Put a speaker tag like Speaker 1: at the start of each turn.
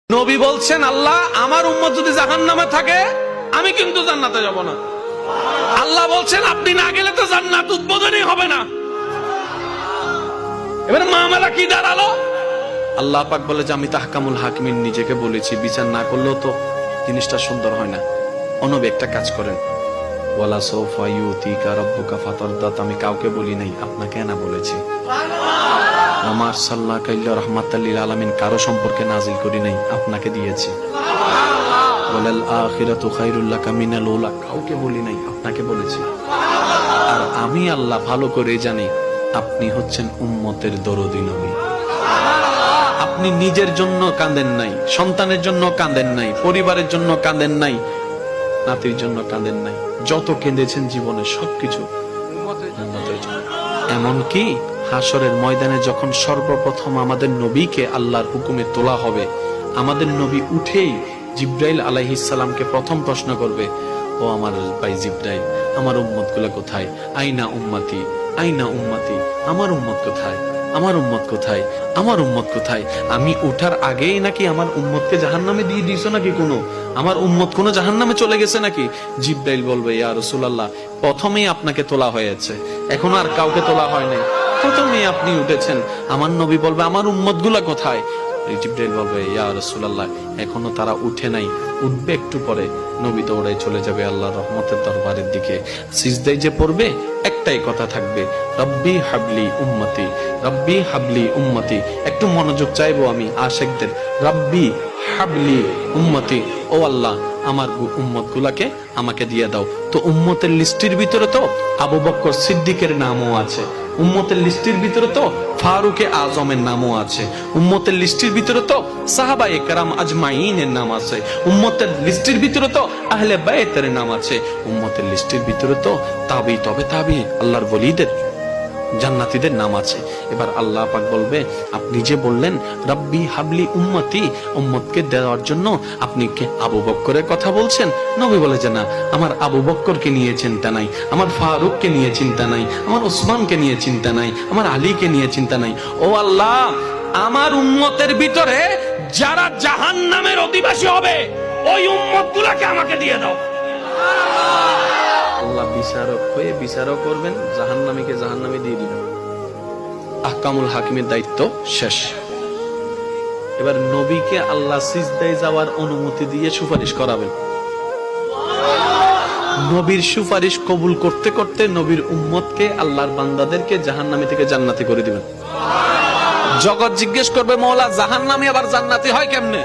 Speaker 1: নবী বলছেন, আল্লাহ আমার উম্মত যদি জাহান্নামে থাকে আমি কিন্তু জান্নাতে যাব না। আল্লাহ বলছেন আপনি না গেলে তো জান্নাত উদ্বোধনই হবে না। এবারে মামলা কি দাঁড়ালো? আল্লাহ পাক বলে যে আমি তাহকামুল হাকিমিন নিজেকে বলেছি, বিচার না করলেও তো জিনিসটা সুন্দর হয় না। অনবী একটা কাজ করেন, ওয়ালা সাউফা ইউতিকা রাব্বুকা ফাতারদাত, আমি কাউকে বলি নাই, আপনাকে না বলেছি। আমার সাল্লাল্লাহু ইল্লা রাহমাতাল লিল আলামিন কারো সম্পর্কে নাজিল করি নাই, আপনাকে দিয়েছি। ওয়ালাল আখিরাতু খায়রুল লাকা মিনাল উলা, কাউকে বলি নাই, আপনাকে বলেছি। আর আমি আল্লাহ ভালো করে জানি আপনি হচ্ছেন উম্মতের দরদী নবী। আপনি নিজের জন্য কাঁদেন নাই, সন্তানের জন্য কাঁদেন নাই, পরিবারের জন্য কাঁদেন নাই, নাতির জন্য কাঁদেন নাই, যত কেঁদেছেন জীবনে সবকিছু উম্মতের জন্য। এমনকি হাসরের ময়দানে যখন সর্বপ্রথম আমাদের নবীকে আল্লাহর হুকুমে তোলা হবে, আমাদের নবী উঠেই জিব্রাইল আলাইহিস সালামকে প্রথম প্রশ্ন করবে, ও আমার ভাই জিব্রাইল, আমার উম্মত গুলা কোথায়? আইনা উম্মতি, আইনা উম্মতি, আমার উম্মত কোথায়? আমার উম্মত কোথায়? আমার উম্মত কোথায়? আমি উঠার আগেই নাকি আমার উম্মতকে জাহান্নামে দিয়ে দিয়েছো নাকি? কোনো আমার উম্মত কোনো জাহান্নামে চলে গেছে নাকি? জিব্রাইল বলবে, ইয়া রাসূলুল্লাহ, প্রথমেই আপনাকে তোলা হয়েছে, এখন আর কাউকে তোলা হয় নাই, প্রথমেই আপনি উঠেছেন। আমার নবী বলবে, আমার উম্মত গুলা কোথায়? জিব্রাইল বলবে, ইয়া রাসূলুল্লাহ, এখনো তারা উঠে নাই, উঠবে একটু পরে। নবী দৌড়ায় চলে যাবে আল্লাহর রহমতের দরবারের দিকে। সিজদায় যে পড়বে একটাই কথা থাকবে, রব্বি হাবলি উম্মতি, রব্বি হাবলি উম্মতি। একটু মনোযোগ চাইবো আমি আশিকদের, রব্বি হাবলি উম্মতি, ও আল্লাহ আমার উম্মত গুলাকে আমাকে দিয়ে দাও। তো উম্মতের লিস্টের ভিতরে তো আবু বকর সিদ্দিকের নামও আছে, উম্মতের লিস্টের ভিতরে তো ফারুকে আজমের নামও আছে, উম্মতের লিস্টের ভিতরে তো সাহাবায়ে কেরাম আজমাইনের নাম আছে, উম্মতের লিস্টের ভিতরে তো আহলে বাইতের নাম আছে, উম্মতের লিস্টের ভিতরে তো তাবি তবে তাবি আল্লাহর ওলিদের জান্নাতীদের নাম আছে। এবার আল্লাহ পাক বলবে, আপনি যে বললেন রব্বি হাবলি উম্মতি, উম্মতকে দেওয়ার জন্য আপনি কে আবু বকরের কথা বলছেন? নবী বলে যে না, আমার আবু বকরকে নিয়ে চিন্তা নাই, আমার ফারুককে নিয়ে চিন্তা নাই, আমার ওসমানকে নিয়ে চিন্তা নাই, আমার আলীকে নিয়ে চিন্তা নাই। ও আল্লাহ, আমার উম্মতের ভিতরে যারা জাহান্নামের অধিবাসী হবে ওই উম্মত গুলাকে আমাকে দিয়ে দাও। আল্লাহ বিচারক হয়ে বিচারক করবেন, জাহান্নামীকে জাহান্নামে দিয়ে দিবেন। আহকামুল হাকিমের দায়িত্ব শেষ। এবার নবীকে আল্লাহ সিজদায় যাওয়ার অনুমতি দিয়ে সুপারিশ করাবেন। নবীর সুপারিশ কবুল করতে করতে নবীর উম্মতকে, আল্লাহর বান্দাদেরকে জাহান্নামী থেকে জান্নাতি করে দিবেন। জগৎ জিজ্ঞেস করবে, মওলা জাহান্নামী আবার জান্নাতি হয় কেমনে?